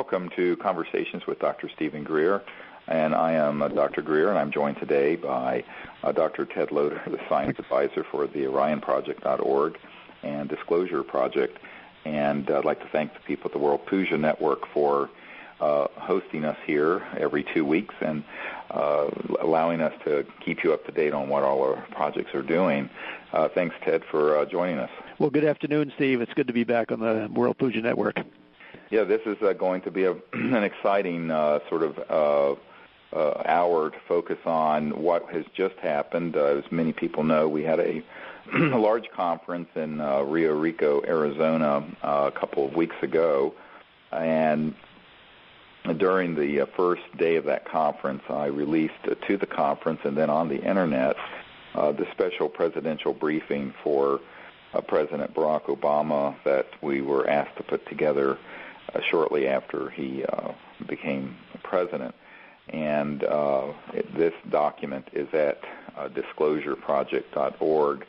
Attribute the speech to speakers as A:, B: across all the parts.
A: welcome to Conversations with Dr. Stephen Greer. And I am Dr. Greer, and I'm joined today by Dr. Ted Loader, the Science Advisor for the OrionProject.org and Disclosure Project. And I'd like to thank the people at the World Puja Network for hosting us here every 2 weeks and allowing us to keep you up to date on what all our projects are doing. Thanks, Ted, for joining us.
B: Well, good afternoon, Steve. It's good to be back on the World Puja Network.
A: Yeah, this is going to be an exciting sort of hour to focus on what has just happened. As many people know, we had a large conference in Rio Rico, Arizona, a couple of weeks ago, and during the first day of that conference, I released to the conference and then on the Internet the special presidential briefing for President Barack Obama that we were asked to put together shortly after he became president. And this document is at disclosureproject.org,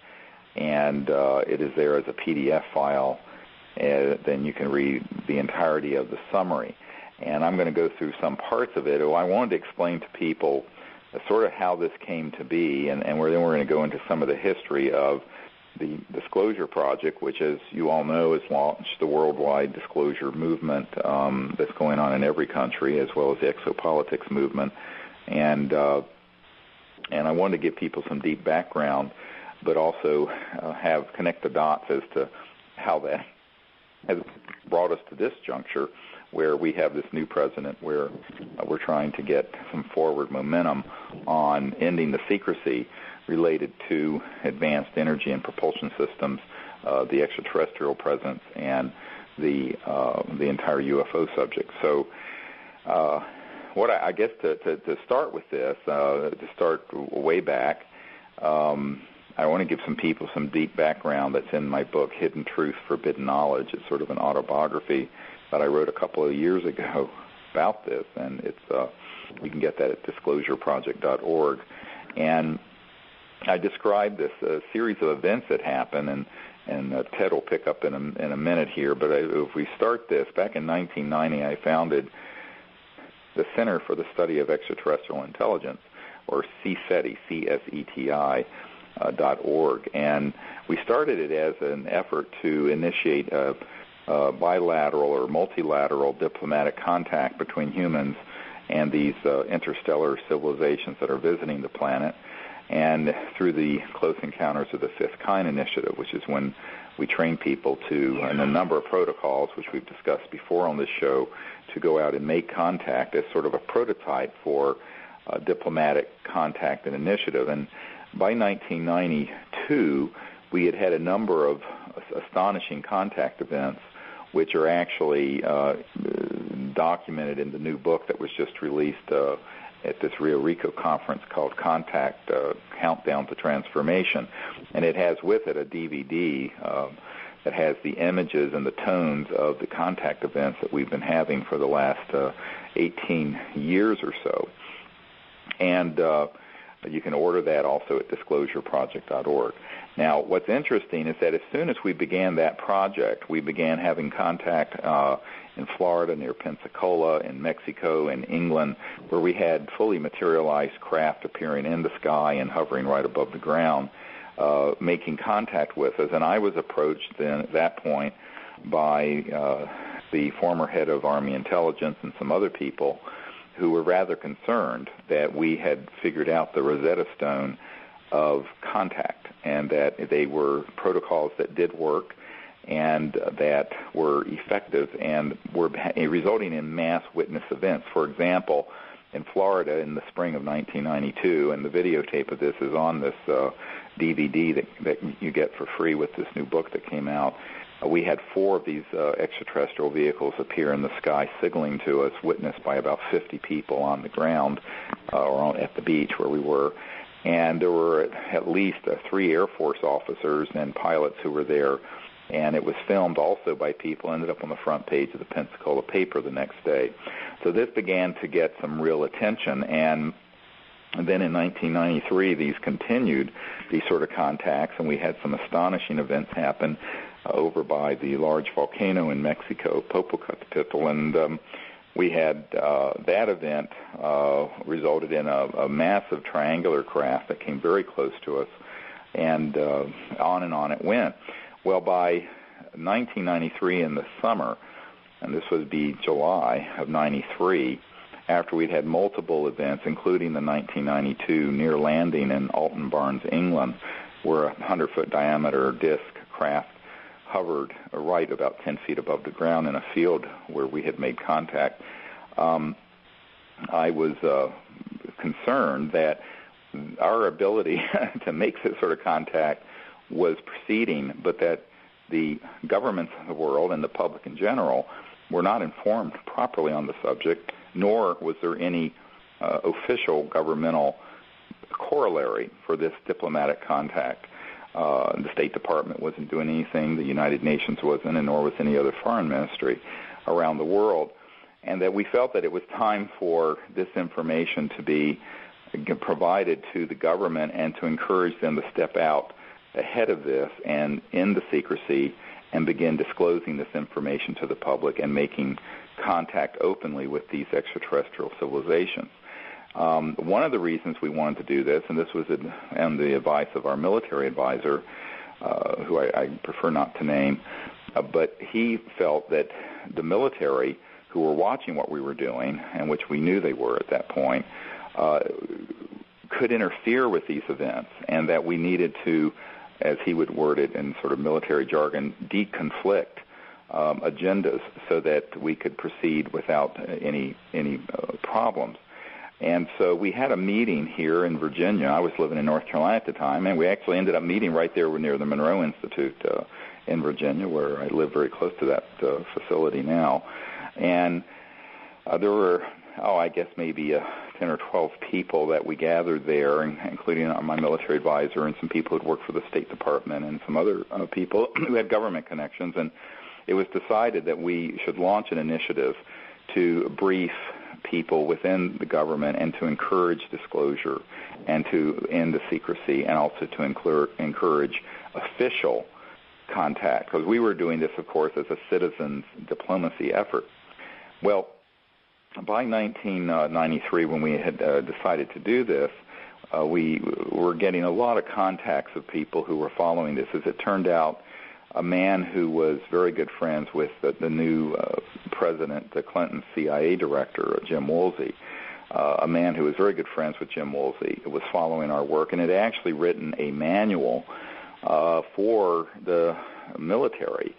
A: and it is there as a PDF file. Then you can read the entirety of the summary. And I'm going to go through some parts of it. I wanted to explain to people sort of how this came to be, and then we're going to go into some of the history of the Disclosure Project, which, as you all know, has launched the worldwide disclosure movement that's going on in every country, as well as the exopolitics movement. And I wanted to give people some deep background, but also connect the dots as to how that has brought us to this juncture, where we have this new president, where we're trying to get some forward momentum on ending the secrecy related to advanced energy and propulsion systems, the extraterrestrial presence, and the entire UFO subject. So what I guess to start with this, to start way back, I want to give some people some deep background that's in my book, Hidden Truth, Forbidden Knowledge. It's sort of an autobiography that I wrote a couple of years ago about this, and it's you can get that at disclosureproject.org. And I described this series of events that happened, and Ted will pick up in a minute here, but if we start this, back in 1990, I founded the Center for the Study of Extraterrestrial Intelligence, or CSETI, C-S-E-T-I, .org, and we started it as an effort to initiate a bilateral or multilateral diplomatic contact between humans and these interstellar civilizations that are visiting the planet, and through the Close Encounters of the Fifth Kind initiative, which is when we train people to, and a number of protocols, which we've discussed before on this show, to go out and make contact as sort of a prototype for diplomatic contact and initiative. And by 1992, we had a number of astonishing contact events, which are actually documented in the new book that was just released at this Rio Rico conference called Contact, Countdown to Transformation. And it has with it a DVD that has the images and the tones of the contact events that we've been having for the last 18 years or so. And you can order that also at disclosureproject.org. Now, what's interesting is that as soon as we began that project, we began having contact in Florida near Pensacola, in Mexico, in England, where we had fully materialized craft appearing in the sky and hovering right above the ground, making contact with us. And I was approached then at that point by the former head of Army intelligence and some other people who were rather concerned that we had figured out the Rosetta Stone of contact, and that they were protocols that did work and that were effective and were resulting in mass witness events. For example, in Florida in the spring of 1992, and the videotape of this is on this DVD that you get for free with this new book that came out, we had 4 of these extraterrestrial vehicles appear in the sky, signaling to us, witnessed by about 50 people on the ground or at the beach where we were. And there were at least 3 Air Force officers and pilots who were there. And it was filmed also by people, ended up on the front page of the Pensacola paper the next day. So this began to get some real attention. And then in 1993, these sort of contacts, and we had some astonishing events happen over by the large volcano in Mexico, Popocatépetl, and we had that event resulted in a massive triangular craft that came very close to us, and on it went. Well, by 1993 in the summer, and this would be July of 93, after we'd had multiple events, including the 1992 near landing in Alton Barnes, England, where a 100-foot diameter disc craft hovered right about 10 feet above the ground in a field where we had made contact. I was concerned that our ability to make this sort of contact was proceeding, but that the governments of the world and the public in general were not informed properly on the subject, nor was there any official governmental corollary for this diplomatic contact. The State Department wasn't doing anything, the United Nations wasn't, and nor was any other foreign ministry around the world, and that we felt that it was time for this information to be provided to the government and to encourage them to step out ahead of this and end the secrecy and begin disclosing this information to the public and making contact openly with these extraterrestrial civilizations. One of the reasons we wanted to do this, and this was on the advice of our military advisor, who I prefer not to name, but he felt that the military, who were watching what we were doing, and which we knew they were at that point, could interfere with these events, and that we needed to, as he would word it in sort of military jargon, deconflict agendas so that we could proceed without any problems. And so we had a meeting here in Virginia. I was living in North Carolina at the time, and we actually ended up meeting right there near the Monroe Institute in Virginia, where I live very close to that facility now. And there were, I guess maybe 10 or 12 people that we gathered there, including my military advisor and some people who'd worked for the State Department and some other people who had government connections. And it was decided that we should launch an initiative to brief people within the government and to encourage disclosure and to end the secrecy, and also to encourage official contact, because we were doing this, of course, as a citizens' diplomacy effort. Well, by 1993, when we had decided to do this, we were getting a lot of contacts of people who were following this. As it turned out, a man who was very good friends with the new president, the Clinton CIA director, Jim Woolsey, a man who was very good friends with Jim Woolsey, was following our work, and had actually written a manual for the military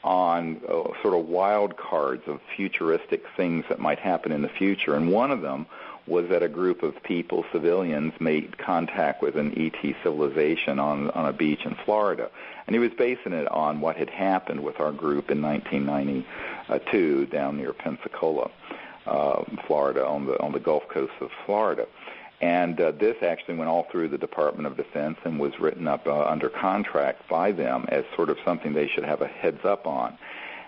A: on sort of wild cards of futuristic things that might happen in the future. And one of them was that a group of people, civilians, made contact with an ET civilization on a beach in Florida. And he was basing it on what had happened with our group in 1992 down near Pensacola, Florida, on the Gulf Coast of Florida. And this actually went all through the Department of Defense and was written up under contract by them as sort of something they should have a heads up on.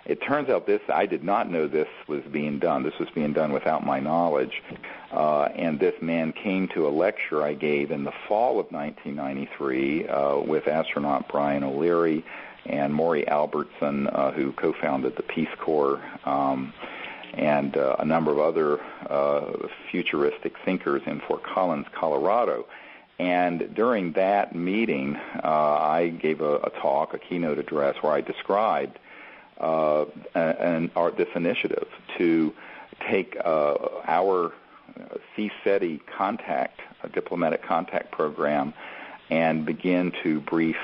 A: It turns out I did not know this was being done. This was being done without my knowledge. And this man came to a lecture I gave in the fall of 1993 with astronaut Brian O'Leary and Maury Albertson, who co-founded the Peace Corps, and a number of other futuristic thinkers in Fort Collins, Colorado. And during that meeting, I gave a talk, a keynote address, where I described this initiative to take our CSETI contact, a diplomatic contact program, and begin to brief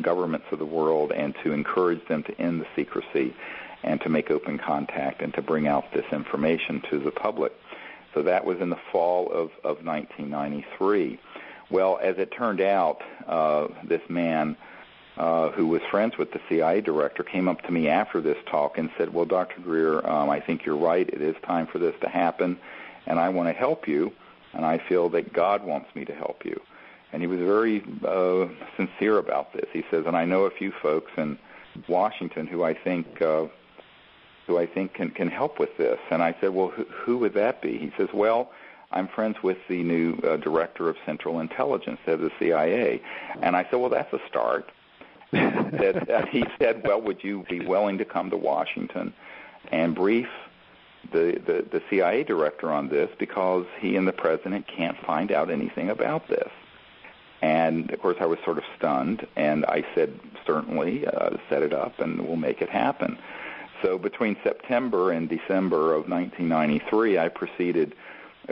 A: governments of the world and to encourage them to end the secrecy and to make open contact and to bring out this information to the public. So that was in the fall of 1993. Well, as it turned out, this man who was friends with the CIA director came up to me after this talk and said, well, Dr. Greer, I think you're right. It is time for this to happen, and I want to help you, and I feel that God wants me to help you. And he was very sincere about this. He says, and I know a few folks in Washington who I think can help with this. And I said, well, who would that be? He says, well, I'm friends with the new director of Central Intelligence of the CIA. And I said, well, that's a start. He said, well, would you be willing to come to Washington and brief the CIA director on this because he and the president can't find out anything about this. And, of course, I was sort of stunned, and I said, certainly, set it up, and we'll make it happen. So between September and December of 1993, I proceeded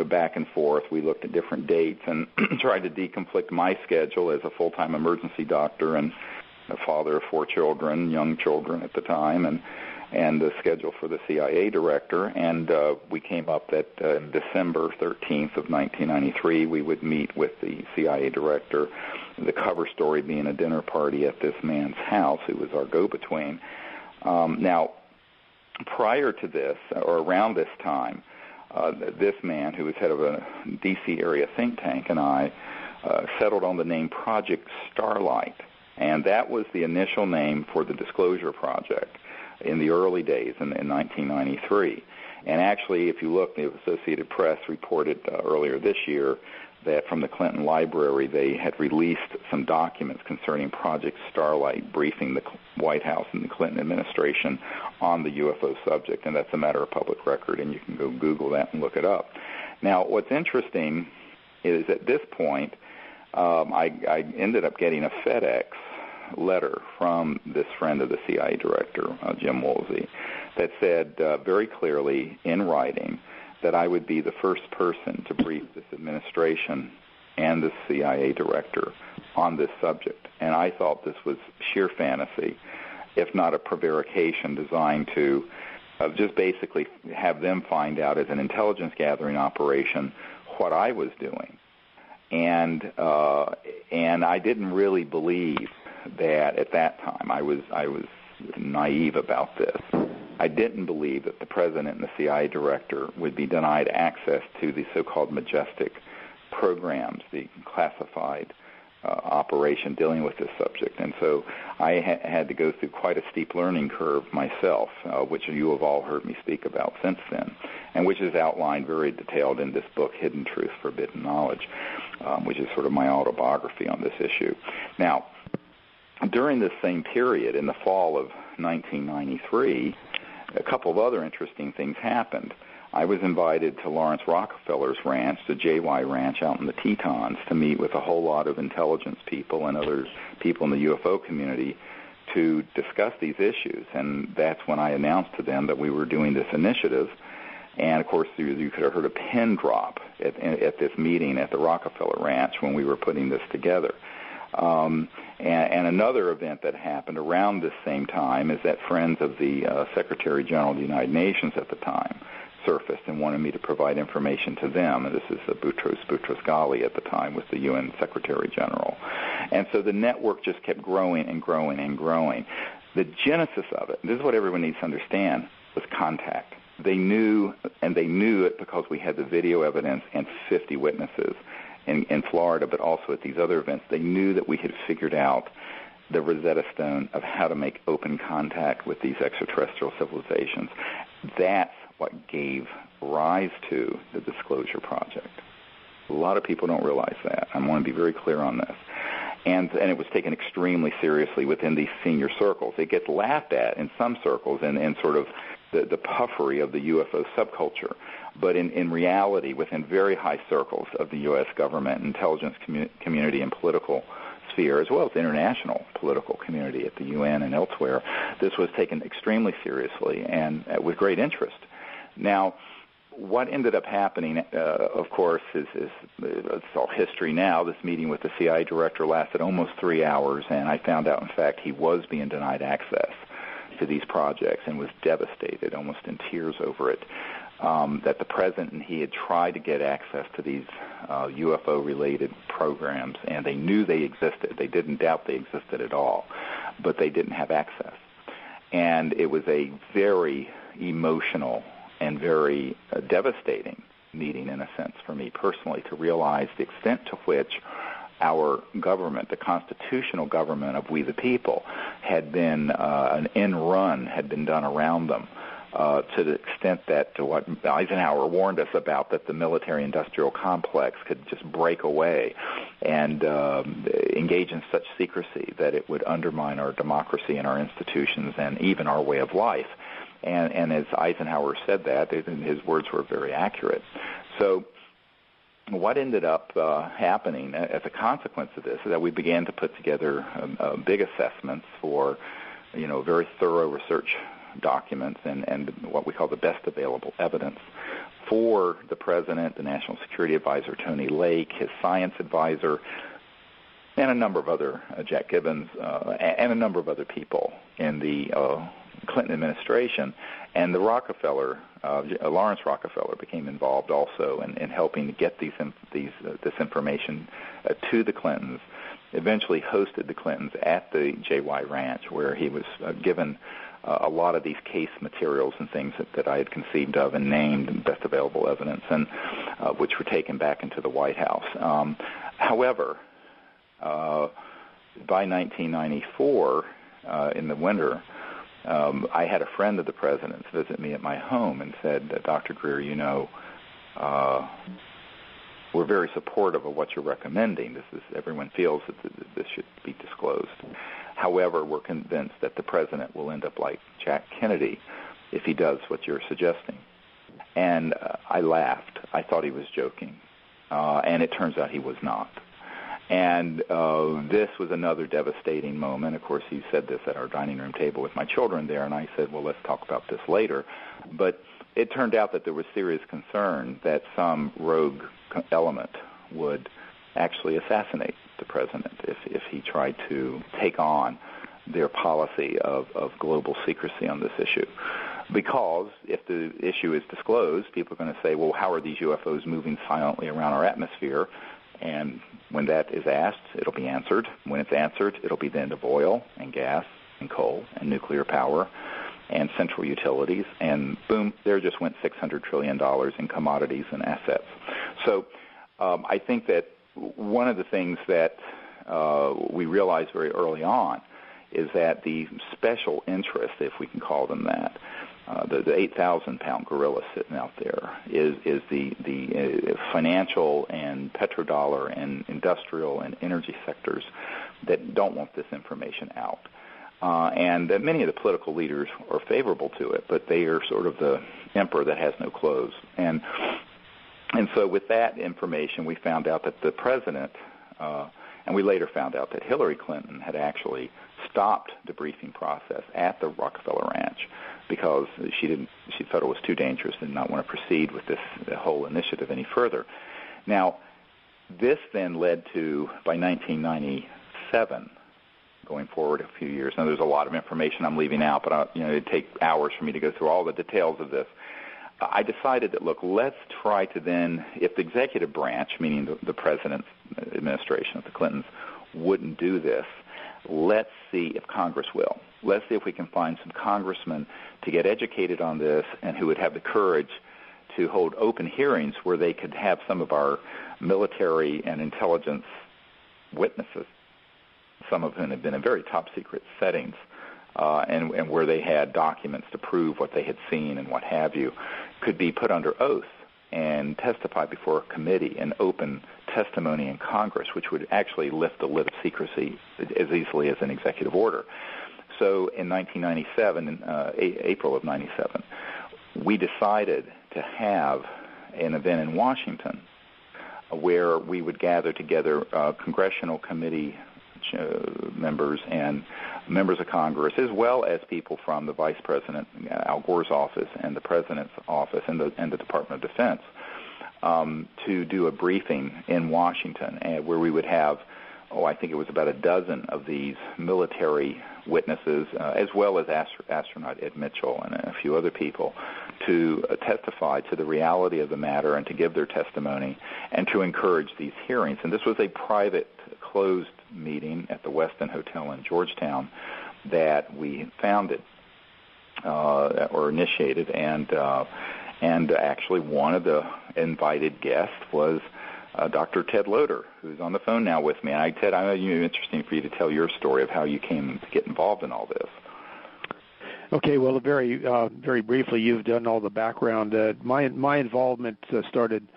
A: back and forth. We looked at different dates and tried to deconflict my schedule as a full-time emergency doctor and a father of 4 children, young children at the time, and the schedule for the CIA director. And we came up that December 13th of 1993, we would meet with the CIA director, the cover story being a dinner party at this man's house, who was our go-between. Now, prior to this, or around this time, this man, who was head of a D.C. area think tank, and I settled on the name Project Starlight, and that was the initial name for the Disclosure Project in the early days in 1993. And actually, if you look, the Associated Press reported earlier this year that from the Clinton Library, they had released some documents concerning Project Starlight, briefing the White House and the Clinton administration on the UFO subject, and that's a matter of public record, and you can go Google that and look it up. Now, what's interesting is at this point, I ended up getting a FedEx letter from this friend of the CIA director, Jim Woolsey, that said very clearly in writing that I would be the first person to brief this administration and the CIA director on this subject. And I thought this was sheer fantasy, if not a prevarication designed to just basically have them find out as an intelligence gathering operation what I was doing. And I didn't really believe that at that time. I was naive about this. I didn't believe that the president and the CIA director would be denied access to the so-called majestic programs, the classified operation dealing with this subject. And so I had to go through quite a steep learning curve myself, which you have all heard me speak about since then, and which is outlined very detailed in this book, Hidden Truth, Forbidden Knowledge, which is sort of my autobiography on this issue. Now, during this same period, in the fall of 1993, a couple of other interesting things happened. I was invited to Lawrence Rockefeller's ranch, the JY Ranch out in the Tetons, to meet with a whole lot of intelligence people and other people in the UFO community to discuss these issues. And that's when I announced to them that we were doing this initiative. And, of course, you could have heard a pin drop at this meeting at the Rockefeller Ranch when we were putting this together. And another event that happened around this same time is that friends of the Secretary General of the United Nations at the time surfaced and wanted me to provide information to them. And this is Boutros Ghali at the time, was the UN Secretary General. And so the network just kept growing and growing and growing. The genesis of it, and this is what everyone needs to understand, was contact. They knew, and they knew it because we had the video evidence and 50 witnesses in Florida, but also at these other events. They knew that we had figured out the Rosetta Stone of how to make open contact with these extraterrestrial civilizations. That's what gave rise to the Disclosure Project. A lot of people don't realize that. I want to be very clear on this. And it was taken extremely seriously within these senior circles. It gets laughed at in some circles and sort of the puffery of the UFO subculture. But in reality, within very high circles of the U.S. government, intelligence community, and political sphere, as well as the international political community at the UN and elsewhere, this was taken extremely seriously and with great interest. Now, what ended up happening, of course, is it's all history now. This meeting with the CIA director lasted almost 3 hours, and I found out, in fact, he was being denied access to these projects and was devastated, almost in tears over it. That the president and he had tried to get access to these UFO-related programs, and they knew they existed. They didn't doubt they existed at all, but they didn't have access. And it was a very emotional and very devastating meeting, in a sense, for me personally, to realize the extent to which our government, the constitutional government of we the people, had been an end run had been done around them. To the extent that to what Eisenhower warned us about, that the military-industrial complex could just break away and engage in such secrecy that it would undermine our democracy and our institutions and even our way of life. And as Eisenhower said that, his words were very accurate. So what ended up happening as a consequence of this is that we began to put together big assessments for, very thorough research documents and what we call the best available evidence for the President, the National Security Advisor, Tony Lake, his science advisor, and a number of other, Jack Gibbons, and a number of other people in the Clinton administration. And the Rockefeller, Lawrence Rockefeller, became involved also in helping to get this information to the Clintons. Eventually hosted the Clintons at the JY Ranch, where he was given a lot of these case materials and things that I had conceived of and named best available evidence, and which were taken back into the White House. However, by 1994, in the winter, I had a friend of the President's visit me at my home and said, Dr. Greer, we're very supportive of what you're recommending. Everyone feels that this should be disclosed. However, we're convinced that the President will end up like Jack Kennedy if he does what you're suggesting. And I laughed. I thought he was joking. And it turns out he was not. And this was another devastating moment. Of course, he said this at our dining room table with my children there, and I said, well, let's talk about this later. But it turned out that there was serious concern that some rogue element would actually assassinate the President if he tried to take on their policy of global secrecy on this issue. Because if the issue is disclosed, people are going to say, well, how are these UFOs moving silently around our atmosphere? And when that is asked, it'll be answered. When it's answered, it'll be the end of oil and gas and coal and nuclear power and central utilities, and boom, there just went $600 trillion in commodities and assets. So I think that one of the things that we realized very early on is that the special interests, if we can call them that, the 8,000-pound gorilla sitting out there is the financial and petrodollar and industrial and energy sectors that don't want this information out. And many of the political leaders are favorable to it, but they are sort of the emperor that has no clothes. And so with that information, we found out that the President, and we later found out that Hillary Clinton had actually stopped the briefing process at the Rockefeller Ranch because she felt it was too dangerous and did not want to proceed with the whole initiative any further. Now, this then led to, by 1997, going forward a few years. Now, there's a lot of information I'm leaving out, but it'd take hours for me to go through all the details of this. I decided that, look, let's try to then, if the executive branch, meaning the President's administration of the Clintons, wouldn't do this, let's see if Congress will. Let's see if we can find some congressmen to get educated on this and who would have the courage to hold open hearings where they could have some of our military and intelligence witnesses, some of whom have been in very top-secret settings, and where they had documents to prove what they had seen and what have you, could be put under oath and testify before a committee and open testimony in Congress, which would actually lift the lid of secrecy as easily as an executive order. So in 1997, April of 97, we decided to have an event in Washington where we would gather together congressional committee members and members of Congress, as well as people from the Vice President, Al Gore's office, and the President's office, and the Department of Defense, to do a briefing in Washington, where we would have, I think it was about a dozen of these military witnesses, as well as astronaut Ed Mitchell and a few other people, to testify to the reality of the matter and to give their testimony and to encourage these hearings. And this was a private, closed meeting at the Westin Hotel in Georgetown that we founded or initiated, and actually one of the invited guests was Dr. Ted Loder, who's on the phone now with me. And Ted, I know it's interesting for you to tell your story of how you came to get involved in all this.
B: Okay, well, very briefly, you've done all the background. My involvement started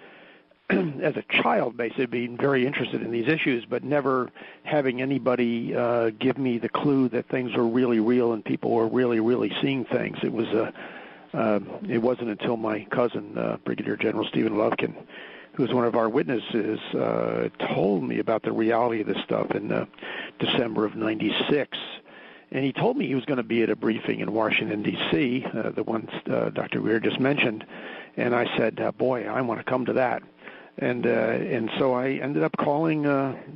B: as a child, basically being very interested in these issues, but never having anybody give me the clue that things were really real and people were really, really seeing things. It wasn't until my cousin, Brigadier General Stephen Lovkin, who was one of our witnesses, told me about the reality of this stuff in December of '96. And he told me he was going to be at a briefing in Washington, D.C., the one Dr. Greer just mentioned. And I said, boy, I want to come to that. And so I ended up calling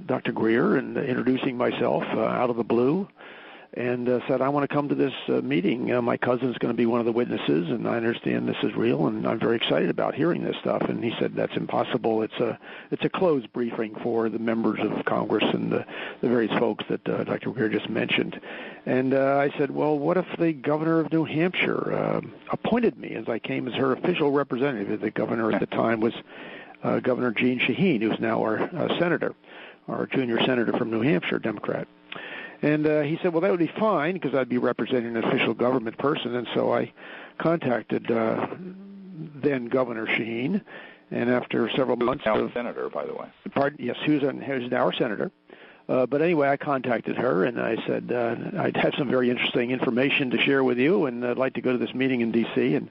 B: Dr. Greer and introducing myself out of the blue, and said, I want to come to this meeting. My cousin's going to be one of the witnesses, and I understand this is real, and I'm very excited about hearing this stuff. And he said, that's impossible. It's a closed briefing for the members of Congress and the various folks that Dr. Greer just mentioned. And I said, well, what if the governor of New Hampshire appointed me as I came as her official representative? The governor at the time was Governor Gene Shaheen, who's now our senator, our junior senator from New Hampshire, Democrat. And he said, well, that would be fine because I'd be representing an official government person. And so I contacted then Governor Shaheen, and after several months
A: of senator, by the way.
B: Pardon? Yes, who's now our senator. But anyway, I contacted her, and I said, I'd have some very interesting information to share with you, and I'd like to go to this meeting in D.C. And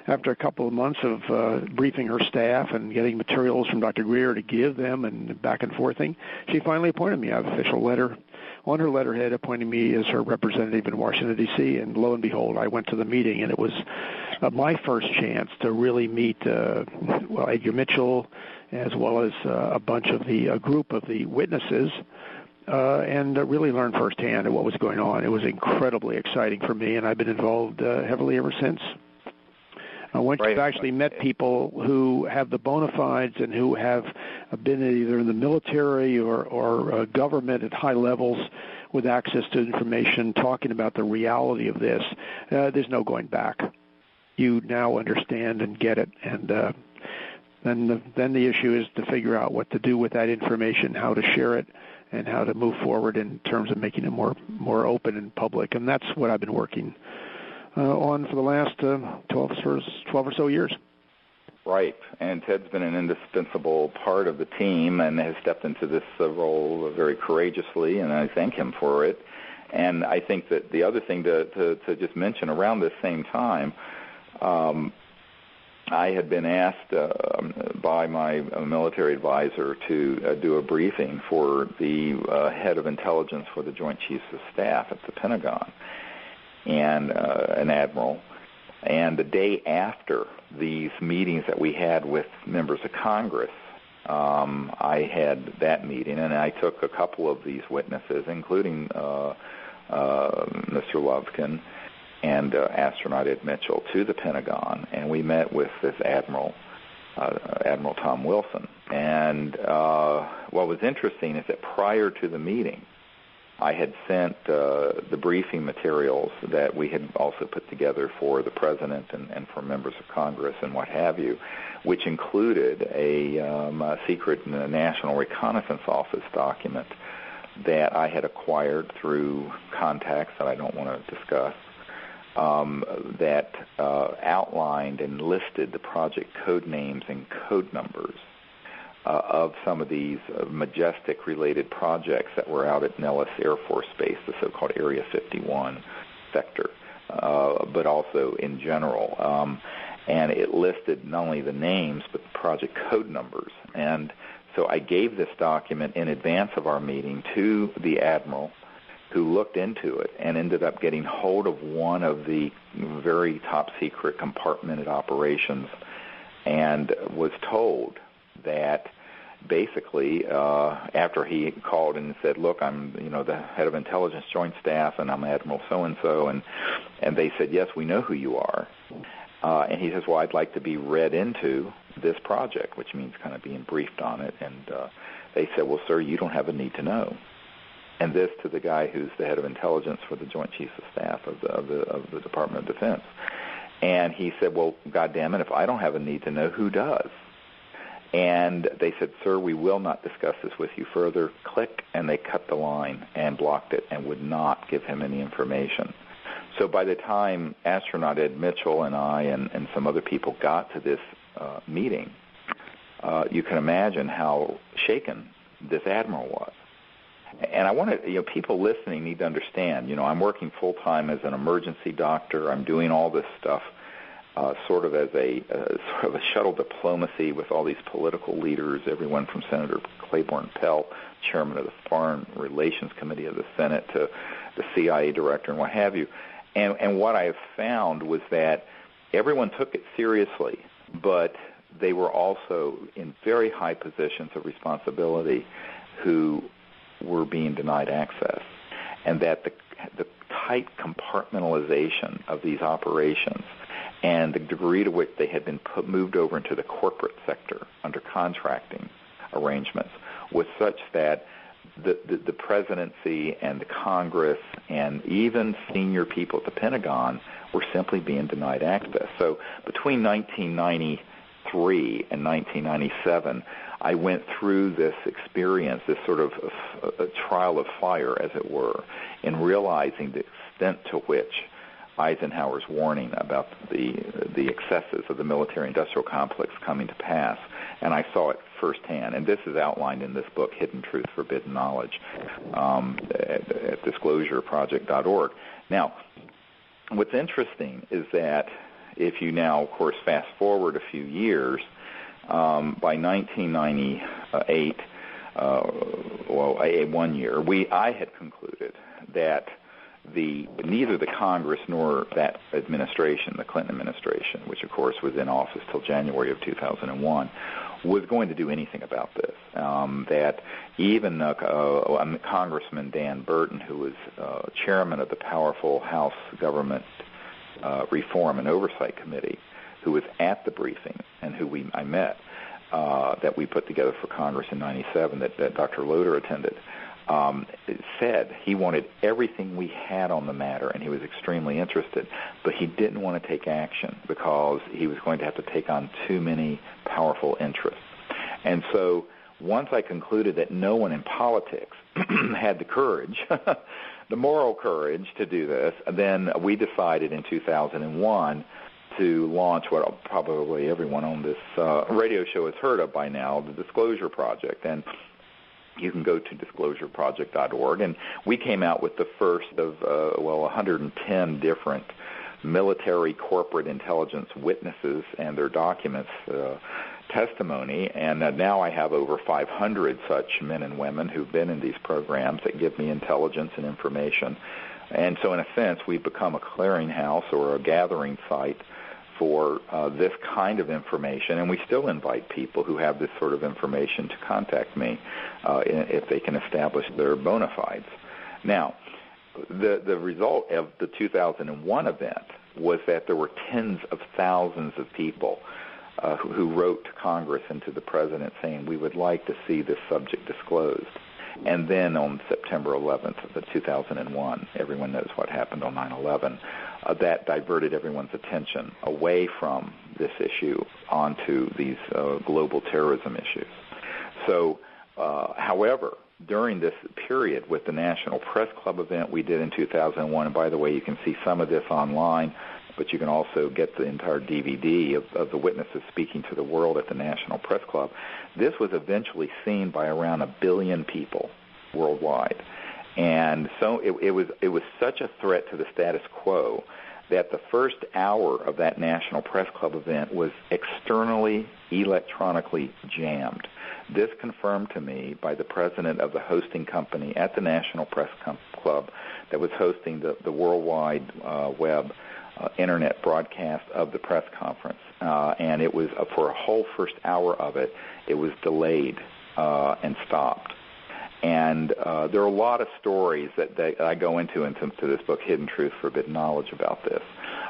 B: after a couple of months of briefing her staff and getting materials from Dr. Greer to give them and back and forthing, she finally appointed me. I have an official letter on her letterhead appointing me as her representative in Washington, D.C., and lo and behold, I went to the meeting, and it was my first chance to really meet, Edgar Mitchell, as well as a group of the witnesses, and really learn firsthand what was going on. It was incredibly exciting for me, and I've been involved heavily ever since. Once you've actually met people who have the bona fides and who have been either in the military or government at high levels with access to information, talking about the reality of this, there's no going back. You now understand and get it, and then the issue is to figure out what to do with that information, how to share it, and how to move forward in terms of making it more open and public. And that's what I've been working on for the last 12 or so years.
A: Right, and Ted's been an indispensable part of the team and has stepped into this role very courageously, and I thank him for it. And I think that the other thing to just mention, around this same time, I had been asked by my military advisor to do a briefing for the head of intelligence for the Joint Chiefs of Staff at the Pentagon, and an admiral. And the day after these meetings that we had with members of Congress, I had that meeting, and I took a couple of these witnesses, including Mr. Lovkin and astronaut Ed Mitchell, to the Pentagon, and we met with this Admiral Tom Wilson. And what was interesting is that prior to the meeting, I had sent the briefing materials that we had also put together for the President and for members of Congress and what have you, which included a secret National Reconnaissance Office document that I had acquired through contacts that I don't want to discuss, that outlined and listed the project code names and code numbers of some of these Majestic-related projects that were out at Nellis Air Force Base, the so-called Area 51 sector, but also in general. And it listed not only the names, but the project code numbers. And so I gave this document in advance of our meeting to the Admiral, who looked into it and ended up getting hold of one of the very top-secret compartmented operations and was told that basically after he called and said, look, I'm the head of intelligence joint staff and I'm Admiral so-and-so, and they said, yes, we know who you are. And he says, well, I'd like to be read into this project, which means kind of being briefed on it. And they said, well, sir, you don't have a need to know. And this to the guy who's the head of intelligence for the Joint Chiefs of Staff of the Department of Defense. And he said, well, God damn it, if I don't have a need to know, who does? And they said, sir, we will not discuss this with you further. Click, and they cut the line and blocked it and would not give him any information. So by the time astronaut Ed Mitchell and I and some other people got to this meeting, you can imagine how shaken this admiral was. And I want to, people listening need to understand, I'm working full-time as an emergency doctor. I'm doing all this stuff sort of as a shuttle diplomacy with all these political leaders, everyone from Senator Claiborne Pell, chairman of the Foreign Relations Committee of the Senate, to the CIA director and what have you. And what I have found was that everyone took it seriously, but they were also in very high positions of responsibility who were being denied access, and that the tight compartmentalization of these operations and the degree to which they had been moved over into the corporate sector under contracting arrangements was such that the presidency and the Congress and even senior people at the Pentagon were simply being denied access. So between 1993 and 1997, I went through this experience, this sort of a trial of fire, as it were, in realizing the extent to which Eisenhower's warning about the excesses of the military-industrial complex coming to pass, and I saw it firsthand. And this is outlined in this book, Hidden Truth, Forbidden Knowledge, at disclosureproject.org. Now, what's interesting is that if you now, of course, fast forward a few years, by 1998, one year, I had concluded that neither the Congress nor that administration, the Clinton administration, which of course was in office till January of 2001, was going to do anything about this. That even Congressman Dan Burton, who was chairman of the powerful House Government Reform and Oversight Committee, who was at the briefing and who I met, that we put together for Congress in '97, that Dr. Loder attended, said he wanted everything we had on the matter, and he was extremely interested, but he didn't want to take action because he was going to have to take on too many powerful interests. And so once I concluded that no one in politics had the courage, the moral courage to do this, then we decided in 2001 to launch what probably everyone on this radio show has heard of by now, the Disclosure Project. And you can go to disclosureproject.org, and we came out with the first of 110 different military corporate intelligence witnesses and their documents, testimony, and now I have over 500 such men and women who've been in these programs that give me intelligence and information. And so in a sense, we've become a clearinghouse or a gathering site for this kind of information, and we still invite people who have this sort of information to contact me if they can establish their bona fides. Now, the result of the 2001 event was that there were tens of thousands of people who wrote to Congress and to the President saying, we would like to see this subject disclosed. And then on September 11th of 2001, everyone knows what happened on 9/11, that diverted everyone's attention away from this issue onto these global terrorism issues. So, however, during this period with the National Press Club event we did in 2001, and by the way, you can see some of this online, but you can also get the entire DVD of the witnesses speaking to the world at the National Press Club. This was eventually seen by around 1 billion people worldwide. And so it was such a threat to the status quo that the first hour of that National Press Club event was externally, electronically jammed. This confirmed to me by the president of the hosting company at the National Press Club that was hosting the worldwide web internet broadcast of the press conference. And it was, for a whole first hour of it, it was delayed and stopped. And there are a lot of stories that I go into this book, Hidden Truth, Forbidden Knowledge, about this.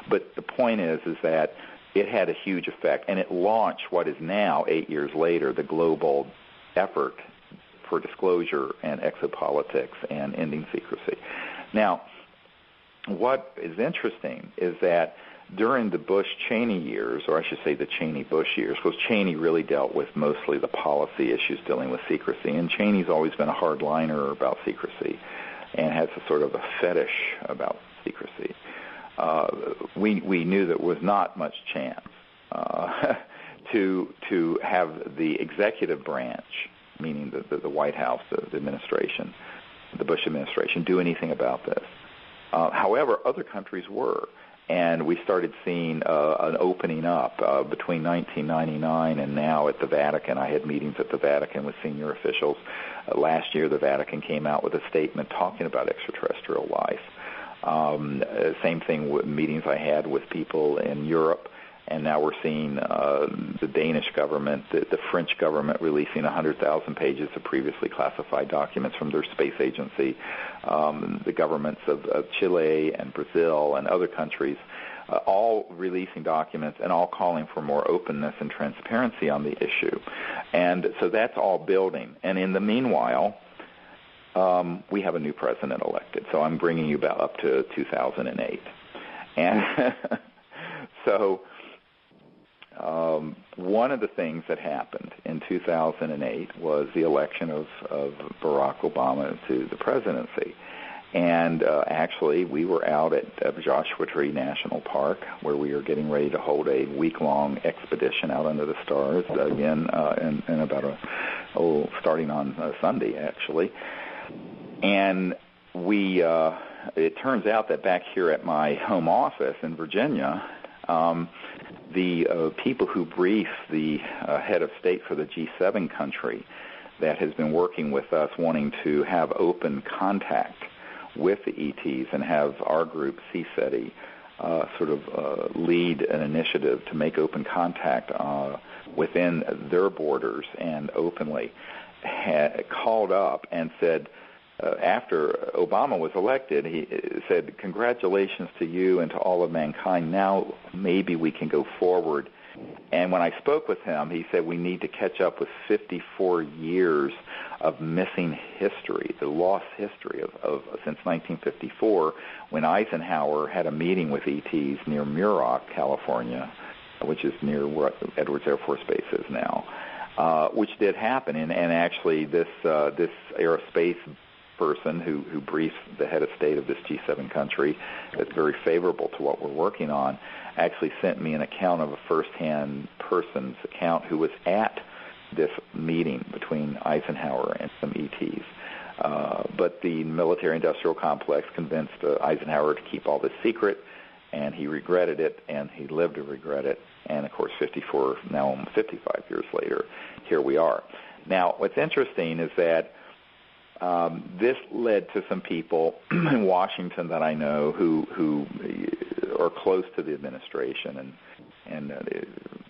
A: But the point is that it had a huge effect, and it launched what is now, 8 years later, the global effort for disclosure and exopolitics and ending secrecy. Now, what is interesting is that during the Bush-Cheney years, or I should say the Cheney-Bush years, because Cheney really dealt with mostly the policy issues dealing with secrecy, and Cheney's always been a hardliner about secrecy and has a sort of a fetish about secrecy. We knew there was not much chance to have the executive branch, meaning the White House, the administration, the Bush administration, do anything about this. However, other countries were. And we started seeing an opening up between 1999 and now at the Vatican. I had meetings at the Vatican with senior officials. Last year, the Vatican came out with a statement talking about extraterrestrial life. Same thing with meetings I had with people in Europe. And now we're seeing the Danish government, the French government releasing 100,000 pages of previously classified documents from their space agency. The governments of Chile and Brazil and other countries all releasing documents and all calling for more openness and transparency on the issue. And so that's all building. And in the meanwhile, we have a new president elected. So I'm bringing you back up to 2008. And so one of the things that happened in 2008 was the election of Barack Obama to the presidency. And actually, we were out at Joshua Tree National Park, where we are getting ready to hold a week-long expedition out under the stars, again, in about starting on Sunday, actually. And it turns out that back here at my home office in Virginia, the people who brief the head of state for the G7 country that has been working with us wanting to have open contact with the ETs and have our group, CSETI, lead an initiative to make open contact within their borders and openly, had called up and said, after Obama was elected, he said, "Congratulations to you and to all of mankind. Now maybe we can go forward." And when I spoke with him, he said we need to catch up with 54 years of missing history, the lost history of since 1954, when Eisenhower had a meeting with ETs near Muroc, California, which is near where Edwards Air Force Base is now, which did happen. And actually this aerospace person who briefs the head of state of this G7 country that's very favorable to what we're working on actually sent me an account of a first-hand person's account who was at this meeting between Eisenhower and some ETs. But the military-industrial complex convinced Eisenhower to keep all this secret, and he regretted it, and he lived to regret it. And, of course, 54, now almost 55 years later, here we are. Now, what's interesting is that this led to some people in Washington that I know who are close to the administration and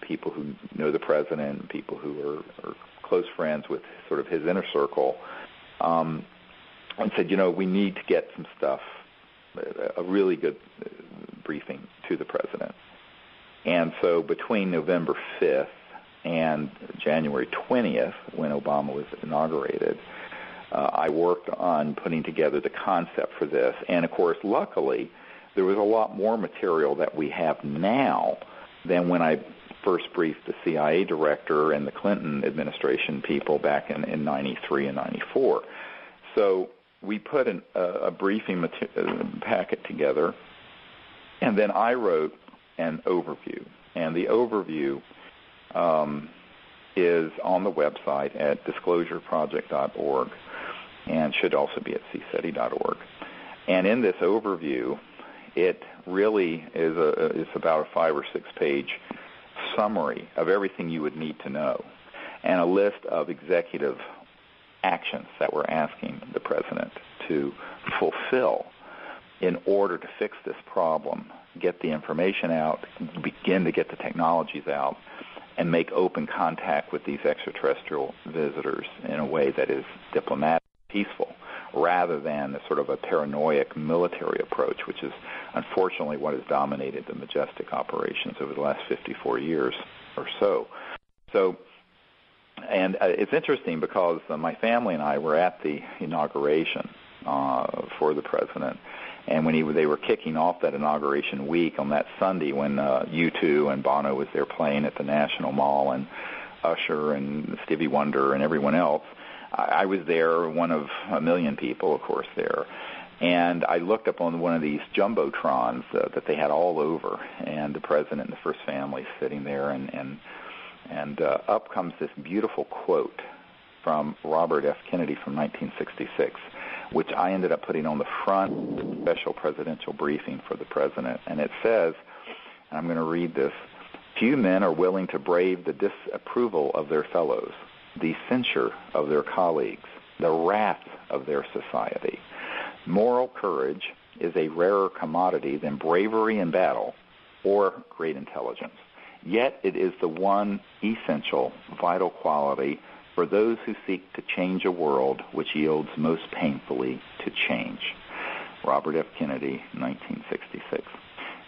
A: people who know the president and people who are close friends with sort of his inner circle, and said, we need to get some stuff, a really good briefing to the president. And so between November 5th and January 20th, when Obama was inaugurated, I worked on putting together the concept for this. And, of course, luckily, there was a lot more material that we have now than when I first briefed the CIA director and the Clinton administration people back in 93 and 94. So we put a briefing packet together, and then I wrote an overview. And the overview is on the website at disclosureproject.org. and should also be at cseti.org. And in this overview, it really is about a 5 or 6 page summary of everything you would need to know and a list of executive actions that we're asking the president to fulfill in order to fix this problem, get the information out, begin to get the technologies out, and make open contact with these extraterrestrial visitors in a way that is diplomatic, peaceful, rather than a sort of a paranoid military approach, which is unfortunately what has dominated the Majestic operations over the last 54 years or so. And it's interesting because my family and I were at the inauguration for the president, and when they were kicking off that inauguration week on that Sunday when U2 and Bono was there playing at the National Mall, and Usher and Stevie Wonder and everyone else, I was there, one of a million people, of course, there. And I looked up on one of these jumbotrons that they had all over, and the president and the first family sitting there, and And up comes this beautiful quote from Robert F. Kennedy from 1966, which I ended up putting on the front of the special presidential briefing for the president. And it says, and I'm going to read this, "Few men are willing to brave the disapproval of their fellows, the censure of their colleagues, the wrath of their society. Moral courage is a rarer commodity than bravery in battle or great intelligence. Yet it is the one essential, vital quality for those who seek to change a world which yields most painfully to change." Robert F. Kennedy, 1966.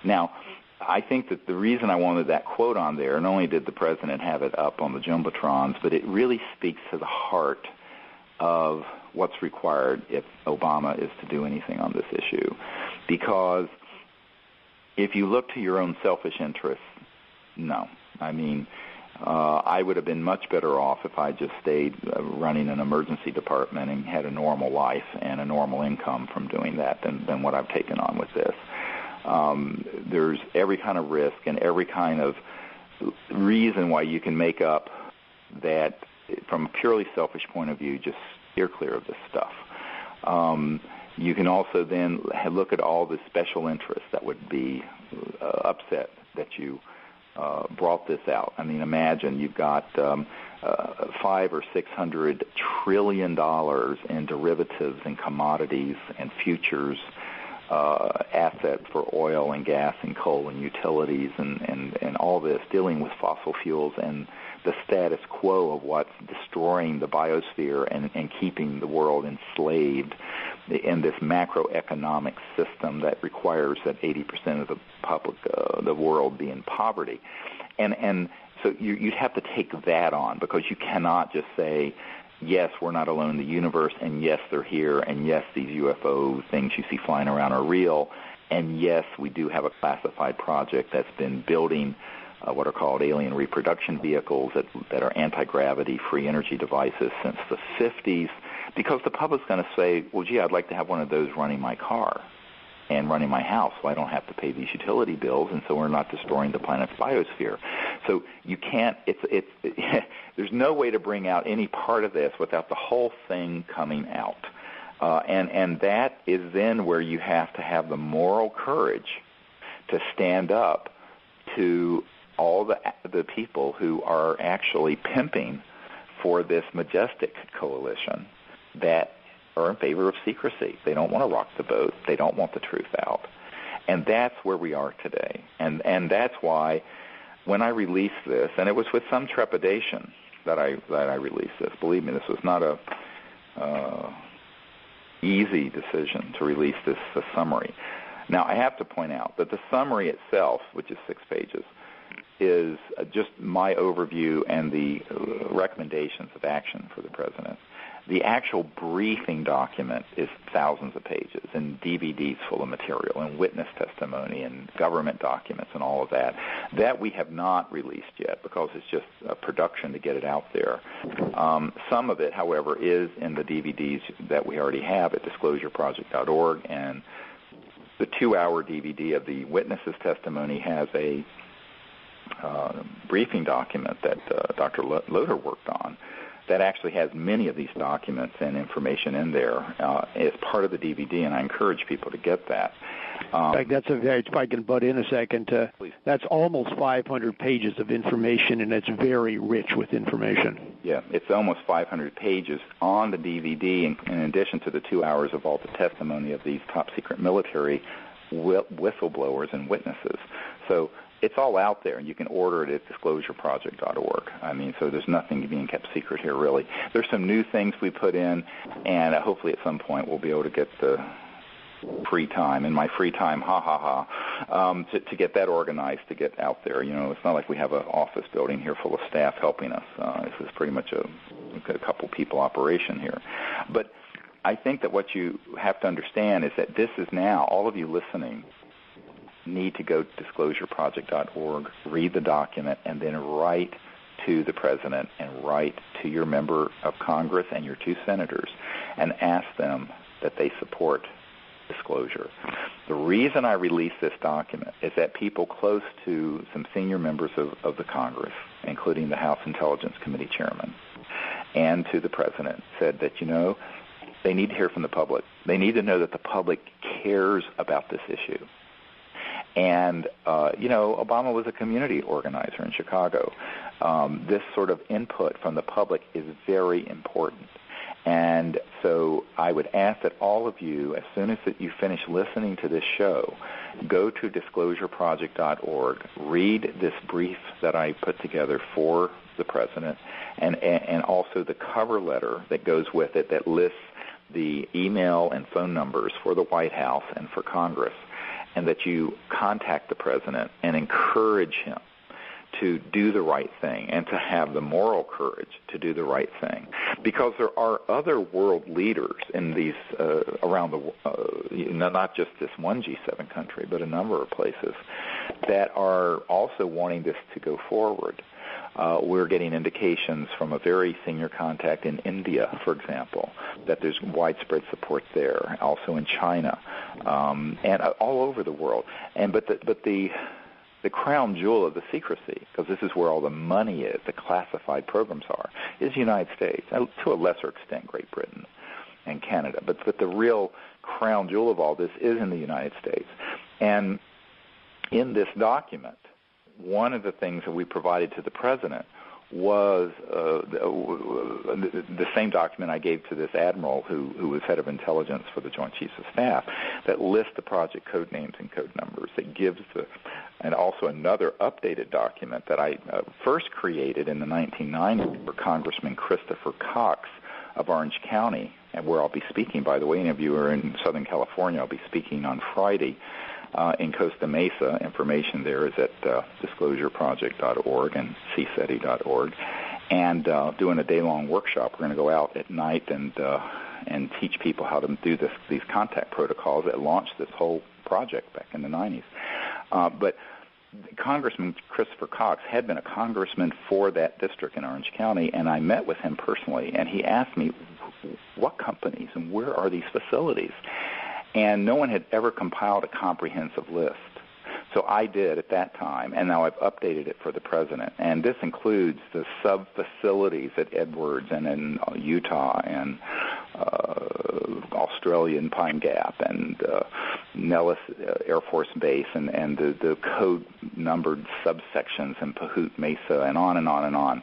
A: Now, I think that the reason I wanted that quote on there, not only did the president have it up on the Jumbotrons, but it really speaks to the heart of what's required if Obama is to do anything on this issue. Because if you look to your own selfish interests, no. I mean, I would have been much better off if I just stayed running an emergency department and had a normal life and a normal income from doing that than what I've taken on with this. There's every kind of risk and every kind of reason why you can make up that from a purely selfish point of view, just steer clear of this stuff. You can also then look at all the special interests that would be upset that you brought this out. I mean, imagine you've got $500 or $600 trillion in derivatives and commodities and futures assets for oil and gas and coal and utilities and all this, dealing with fossil fuels and the status quo of what's destroying the biosphere and keeping the world enslaved in this macroeconomic system that requires that 80% of the world be in poverty. And so you'd have to take that on, because you cannot just say, yes, we're not alone in the universe, and yes, they're here, and yes, these UFO things you see flying around are real, and yes, we do have a classified project that's been building what are called alien reproduction vehicles that are anti-gravity free energy devices since the 50s, because the public's going to say, well, gee, I'd like to have one of those running my car and running my house so I don't have to pay these utility bills, and so we're not destroying the planet's biosphere. So you can't, there's no way to bring out any part of this without the whole thing coming out. And that is then where you have to have the moral courage to stand up to all the people who are actually pimping for this majestic coalition that are in favor of secrecy. They don't want to rock the boat. They don't want the truth out. And that's where we are today. And that's why when I released this, and it was with some trepidation that I released this. Believe me, this was not a easy decision to release this summary. Now, I have to point out that the summary itself, which is 6 pages, is just my overview and the recommendations of action for the president. The actual briefing document is thousands of pages and DVDs full of material and witness testimony and government documents and all of that. That we have not released yet because it's just a production to get it out there. Some of it, however, is in the DVDs that we already have at disclosureproject.org, and the 2-hour DVD of the witnesses' testimony has a briefing document that Dr. Loder worked on that actually has many of these documents and information in there as part of the DVD, and I encourage people to get that.
B: In fact, that's if I can butt in a second, that's almost 500 pages of information, and it's very rich with information.
A: Yeah, it's almost 500 pages on the DVD, in addition to the 2 hours of all the testimony of these top-secret military whistleblowers and witnesses. So it's all out there, and you can order it at disclosureproject.org. I mean, so there's nothing being kept secret here, really. There's some new things we put in, and hopefully at some point we'll be able to get the free time, in my free time, to get that organized, to get out there. You know, it's not like we have an office building here full of staff helping us. This is pretty much a couple people operation here. But I think that what you have to understand is that this is now, all of you listening need to go to disclosureproject.org, read the document, and then write to the president and write to your member of Congress and your 2 senators and ask them that they support disclosure. The reason I released this document is that people close to some senior members of the Congress, including the House Intelligence Committee chairman, and to the president, said that, they need to hear from the public. They need to know that the public cares about this issue. And, Obama was a community organizer in Chicago. This sort of input from the public is very important. And so I would ask that all of you, as soon as you finish listening to this show, go to disclosureproject.org, read this brief that I put together for the president, and also the cover letter that goes with it that lists the email and phone numbers for the White House and for Congress, and that you contact the president and encourage him to do the right thing and to have the moral courage to do the right thing, because there are other world leaders in these around the not just this one G7 country, but a number of places that are also wanting this to go forward. We're getting indications from a very senior contact in India, for example, that there's widespread support there, also in China, and all over the world. But the crown jewel of the secrecy, because this is where all the money is, the classified programs are, is the United States, to a lesser extent Great Britain and Canada. But the real crown jewel of all this is in the United States. And in this document, one of the things that we provided to the president was the same document I gave to this admiral who was head of intelligence for the Joint Chiefs of Staff, that lists the project code names and code numbers, that gives and also another updated document that I first created in the 1990s for Congressman Christopher Cox of Orange County, and where I'll be speaking, by the way. Any of you are in Southern California, I'll be speaking on Friday in Costa Mesa. Information there is at disclosureproject.org and cseti.org, and doing a day-long workshop. We're going to go out at night and teach people how to do these contact protocols that launched this whole project back in the 90s. But Congressman Christopher Cox had been a congressman for that district in Orange County, and I met with him personally, and he asked me, what companies and where are these facilities? And no one had ever compiled a comprehensive list. So I did at that time, and now I've updated it for the president. And this includes the sub-facilities at Edwards and in Utah and Australia and Pine Gap and Nellis Air Force Base and the code-numbered subsections in Pahut Mesa and on and on and on.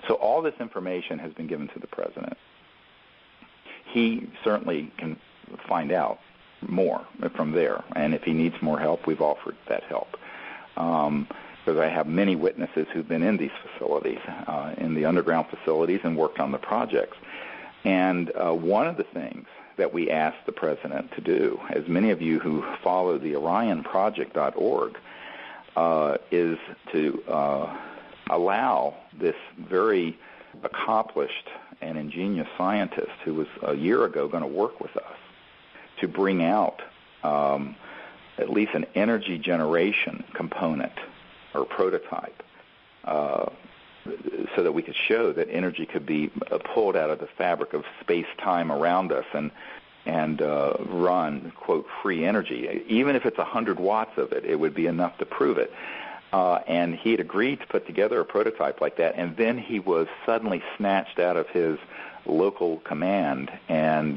A: So all this information has been given to the president. He certainly can find out more from there, and if he needs more help, we've offered that help, because I have many witnesses who've been in these facilities, in the underground facilities, and worked on the projects. And one of the things that we asked the president to do, as many of you who follow the OrionProject.org, is to allow this very accomplished and ingenious scientist who was a year ago going to work with us to bring out at least an energy generation component or prototype, so that we could show that energy could be pulled out of the fabric of space-time around us and run, quote, free energy. Even if it's 100 watts of it, it would be enough to prove it. And he had agreed to put together a prototype like that, and then he was suddenly snatched out of his local command and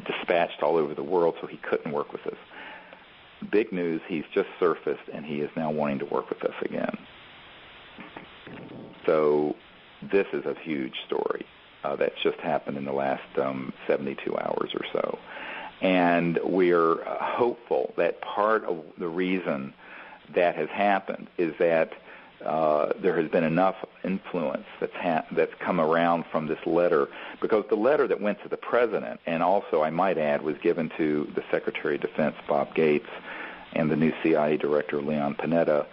A: dispatched all over the world, so he couldn't work with us. Big news, he's just surfaced, and he is now wanting to work with us again. So this is a huge story that's just happened in the last 72 hours or so. And we're hopeful that part of the reason that has happened is that there has been enough influence that's come around from this letter, because the letter that went to the president, and also I might add was given to the Secretary of Defense, Bob Gates, and the new CIA Director, Leon Panetta,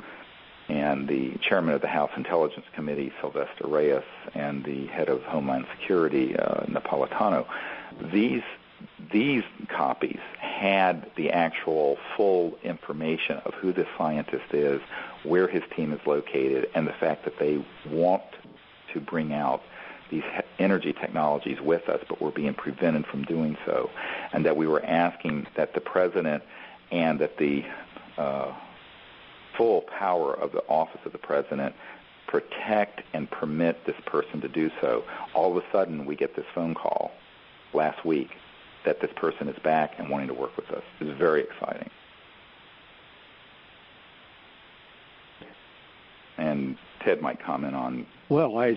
A: and the Chairman of the House Intelligence Committee, Sylvester Reyes, and the Head of Homeland Security, Napolitano. These copies had the actual full information of who this scientist is, where his team is located, and the fact that they want to bring out these energy technologies with us, but we're being prevented from doing so, and that we were asking that the president and that the full power of the office of the president protect and permit this person to do so. All of a sudden, we get this phone call last week that this person is back and wanting to work with us. It's very exciting. And Ted might comment on.
B: Well, I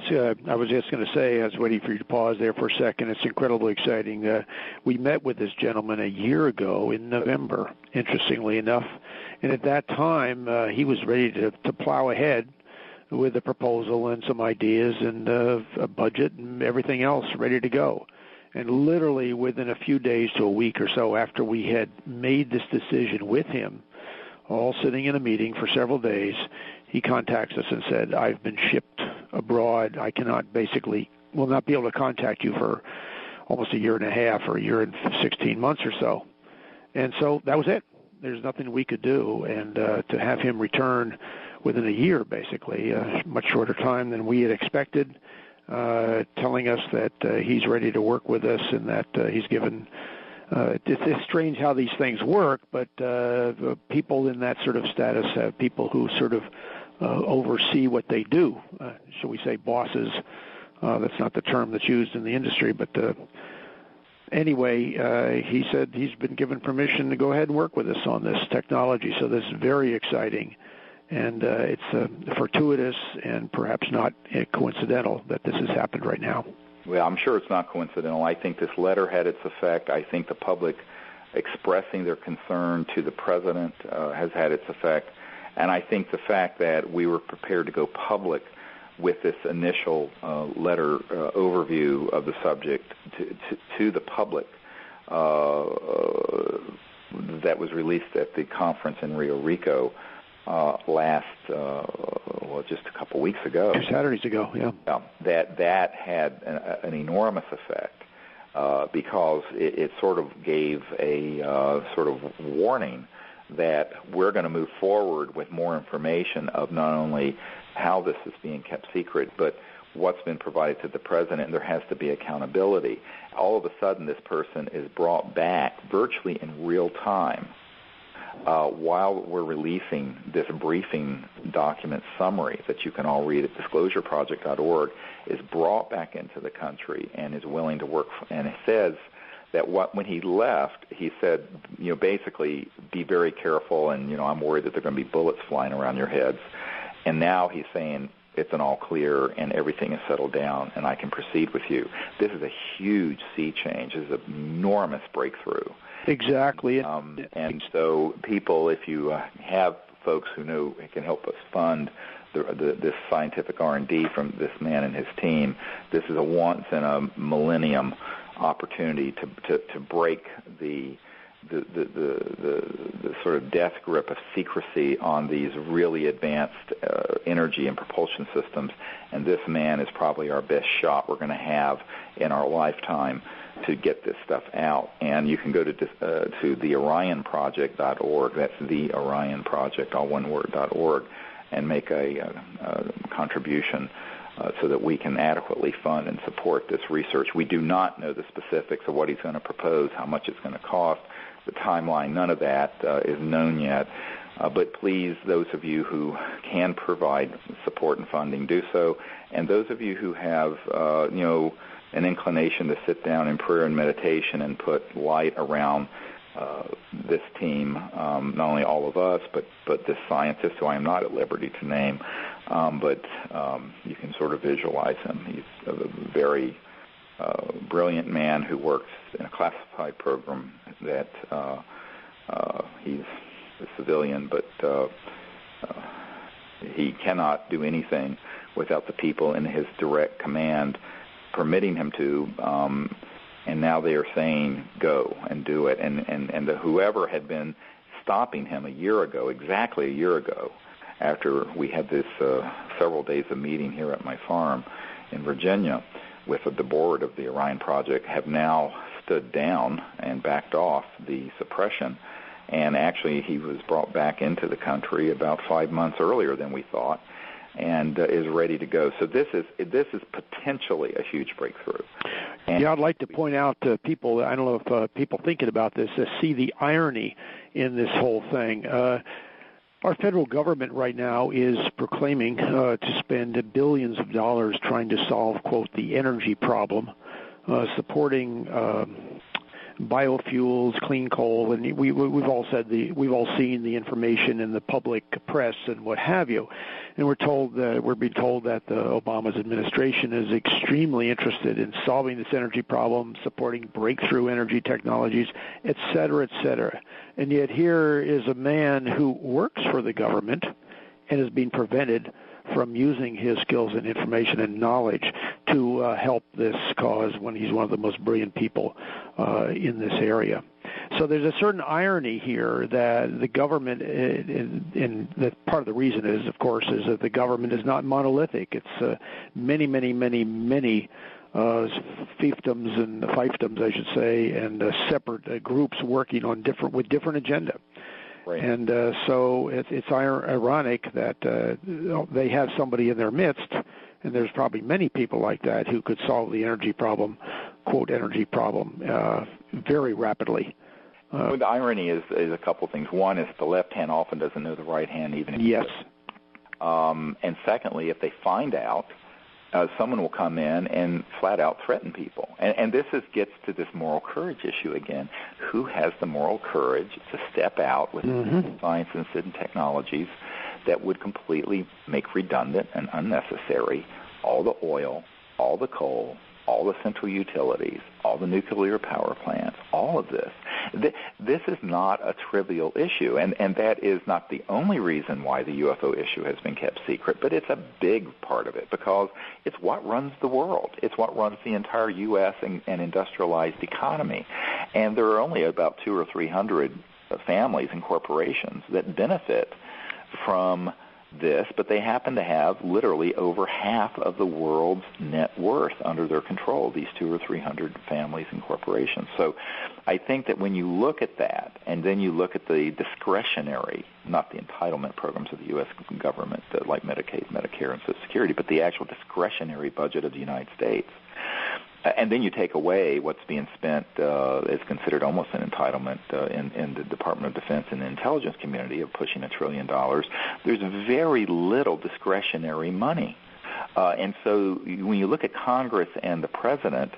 B: was just going to say, I was waiting for you to pause there for a second. It's incredibly exciting. We met with this gentleman a year ago in November, interestingly enough, and at that time he was ready to plow ahead with a proposal and some ideas and a budget and everything else ready to go. And literally within a few days to a week or so after we had made this decision with him, all sitting in a meeting for several days, he contacts us and said, I've been shipped abroad. I will not be able to contact you for almost a year and a half or a year and 16 months or so. And so that was it. There's nothing we could do. And to have him return within a year, basically, a much shorter time than we had expected, telling us that he's ready to work with us and that he's given it's strange how these things work, but people in that sort of status have people who sort of oversee what they do. Shall we say bosses? That's not the term that's used in the industry, but anyway, he said he's been given permission to go ahead and work with us on this technology. So this is very exciting, and it's fortuitous and perhaps not coincidental that this has happened right now.
A: Well, I'm sure it's not coincidental. I think this letter had its effect. I think the public expressing their concern to the president has had its effect. And I think the fact that we were prepared to go public with this initial letter overview of the subject to the public that was released at the conference in Rio Rico just a couple weeks ago.
B: 2 Saturdays ago, yeah.
A: That had an enormous effect because it sort of gave a sort of warning that we're going to move forward with more information of not only how this is being kept secret, but what's been provided to the president, and there has to be accountability. All of a sudden, this person is brought back virtually in real time while we're releasing this briefing document summary that you can all read at disclosureproject.org, is brought back into the country and is willing to work. And it says that when he left, he said, basically, be very careful, and, I'm worried that there are going to be bullets flying around your heads. And now he's saying it's an all clear and everything is settled down and I can proceed with you. This is a huge sea change. This is an enormous breakthrough.
B: Exactly.
A: And so people, if you have folks who know can help us fund this scientific R&D from this man and his team, this is a once-in-a-millennium opportunity to break the sort of death grip of secrecy on these really advanced energy and propulsion systems. And this man is probably our best shot we're going to have in our lifetime to get this stuff out. And you can go to theorionproject.org. That's the Orion Project, all one word, .org, and make a contribution so that we can adequately fund and support this research. We do not know the specifics of what he's going to propose, how much it's going to cost, the timeline. None of that is known yet. But please, those of you who can provide support and funding, do so. And those of you who have, an inclination to sit down in prayer and meditation and put light around this team, not only all of us, but this scientist who I am not at liberty to name, but you can sort of visualize him. He's a very brilliant man who works in a classified program that he's a civilian, but he cannot do anything without the people in his direct command permitting him to, and now they are saying go and do it. And whoever had been stopping him exactly a year ago, after we had this several days of meeting here at my farm in Virginia with the board of the Orion Project, have now stood down and backed off the suppression. And actually he was brought back into the country about 5 months earlier than we thought. and is ready to go. So this is potentially a huge breakthrough. And
B: I'd like to point out to people, I don't know if people thinking about this, see the irony in this whole thing. Our federal government right now is proclaiming to spend billions of dollars trying to solve, quote, the energy problem, supporting biofuels, clean coal, and we've all seen the information in the public press and what have you, and we're being told that the Obama's administration is extremely interested in solving this energy problem, supporting breakthrough energy technologies, et cetera, and yet here is a man who works for the government and is being prevented from using his skills and information and knowledge to help this cause when he's one of the most brilliant people in this area. So there's a certain irony here that the government, and that part of the reason is, of course, is that the government is not monolithic. It's many fiefdoms and fiefdoms, I should say, and separate groups working on with different agenda.
A: Right.
B: And so it's ironic that they have somebody in their midst, and there's probably many people like that who could solve the energy problem, quote, energy problem, very rapidly.
A: Well, the irony is a couple things. One is the left hand often doesn't know the right hand, even if
B: yes.
A: And secondly, if they find out, someone will come in and flat out threaten people. And this gets to this moral courage issue again. Who has the moral courage to step out with science and technologies that would completely make redundant and unnecessary all the oil, all the coal, all the central utilities, all the nuclear power plants, all of this. This is not a trivial issue, and that is not the only reason why the UFO issue has been kept secret, but it's a big part of it because it's what runs the world. It's what runs the entire U.S. and industrialized economy. And there are only about 200 or 300 families and corporations that benefit from this, but they happen to have literally over half of the world's net worth under their control, these 200 or 300 families and corporations. So I think that when you look at that, and then you look at the discretionary, not the entitlement programs of the U.S. government, like Medicaid, Medicare, and Social Security, but the actual discretionary budget of the United States, and then you take away what's being spent is considered almost an entitlement in the Department of Defense and the intelligence community of pushing $1 trillion. There's very little discretionary money. And so when you look at Congress and the president,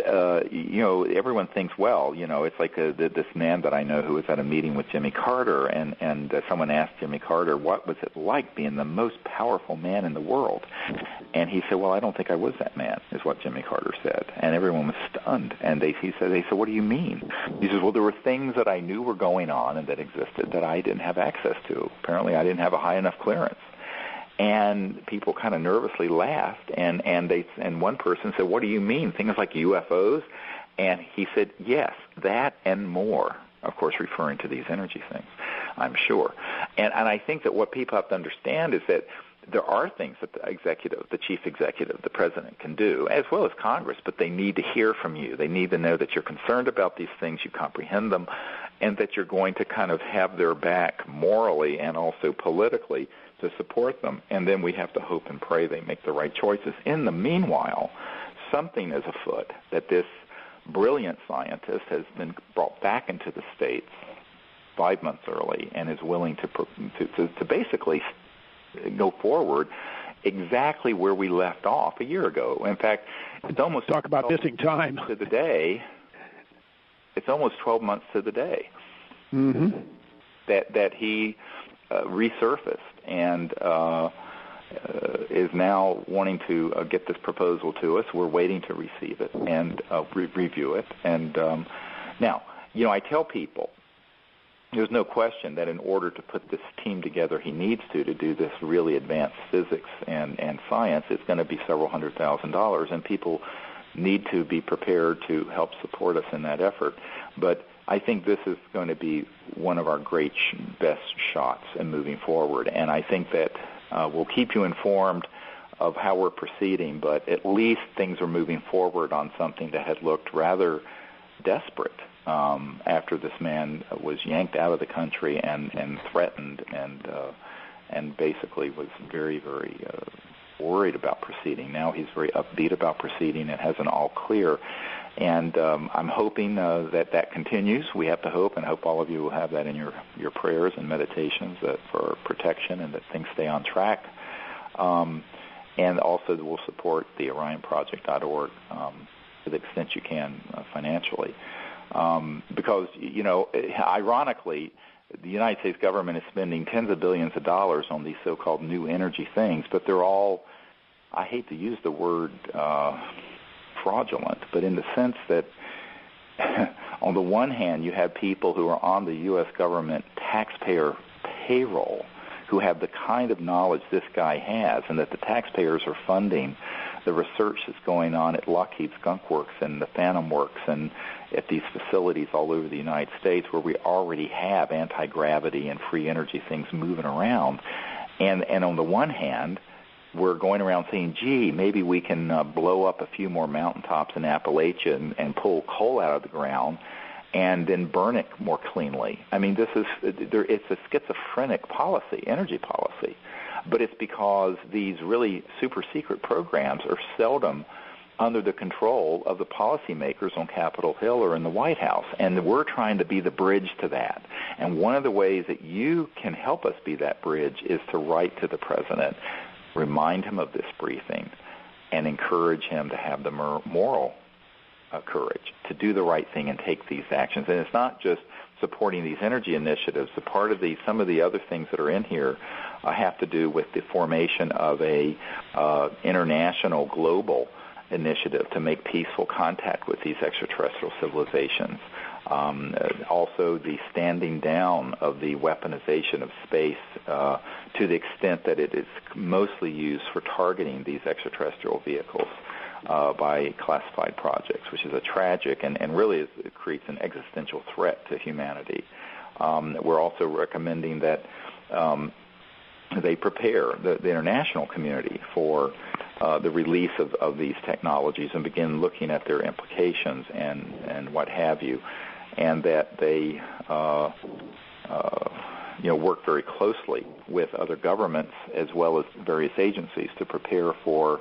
A: everyone thinks, well, it's like this man that I know who was at a meeting with Jimmy Carter, and someone asked Jimmy Carter, what was it like being the most powerful man in the world? And he said, well, I don't think I was that man, is what Jimmy Carter said. And everyone was stunned. And they said, what do you mean? He says, well, there were things that I knew were going on and that existed that I didn't have access to. Apparently, I didn't have a high enough clearance. And people kind of nervously laughed, and one person said, what do you mean, things like UFOs? And he said, yes, that and more, of course referring to these energy things, I'm sure. And I think that what people have to understand is that there are things that the chief executive, the president can do, as well as Congress, but they need to hear from you. They need to know that you're concerned about these things, you comprehend them, and that you're going to kind of have their back morally and also politically to support them. And then we have to hope and pray they make the right choices. In the meanwhile, something is afoot that this brilliant scientist has been brought back into the States 5 months early and is willing to basically go forward exactly where we left off a year ago. In fact, it's almost
B: talk about missing time
A: to the day. It's almost 12 months to the day that he resurfaced and is now wanting to get this proposal to us. We're waiting to receive it and review it. And now, I tell people, there's no question that in order to put this team together he needs to do this really advanced physics and science, it's going to be several $100,000, and people need to be prepared to help support us in that effort. But I think this is going to be one of our great best shots in moving forward, and I think that we'll keep you informed of how we're proceeding, but at least things are moving forward on something that had looked rather desperate after this man was yanked out of the country and threatened and basically was very, very worried about proceeding. Now he's very upbeat about proceeding and has an all clear. And I'm hoping that continues. We have to hope, and hope all of you will have that in your prayers and meditations for protection and that things stay on track. And also we'll support the OrionProject.org to the extent you can financially. Because, ironically, the United States government is spending tens of billions of dollars on these so-called new energy things, but they're all, I hate to use the word fraudulent, but in the sense that on the one hand, you have people who are on the U.S. government taxpayer payroll who have the kind of knowledge this guy has, and that the taxpayers are funding the research that's going on at Lockheed Skunk Works and the Phantom Works and at these facilities all over the United States where we already have anti-gravity and free energy things moving around. And on the one hand, we're going around saying, gee, maybe we can blow up a few more mountaintops in Appalachia and pull coal out of the ground and then burn it more cleanly. I mean, it's a schizophrenic policy, energy policy. But it's because these really super secret programs are seldom under the control of the policymakers on Capitol Hill or in the White House. And we're trying to be the bridge to that. And one of the ways that you can help us be that bridge is to write to the president, remind him of this briefing, and encourage him to have the moral courage to do the right thing and take these actions. And it's not just supporting these energy initiatives. The part of some of the other things that are in here have to do with the formation of a international global initiative to make peaceful contact with these extraterrestrial civilizations. Also the standing down of the weaponization of space to the extent that it is mostly used for targeting these extraterrestrial vehicles by classified projects, which is a tragic and really it creates an existential threat to humanity. We're also recommending that they prepare the international community for the release of these technologies and begin looking at their implications and what have you, and that they work very closely with other governments as well as various agencies to prepare for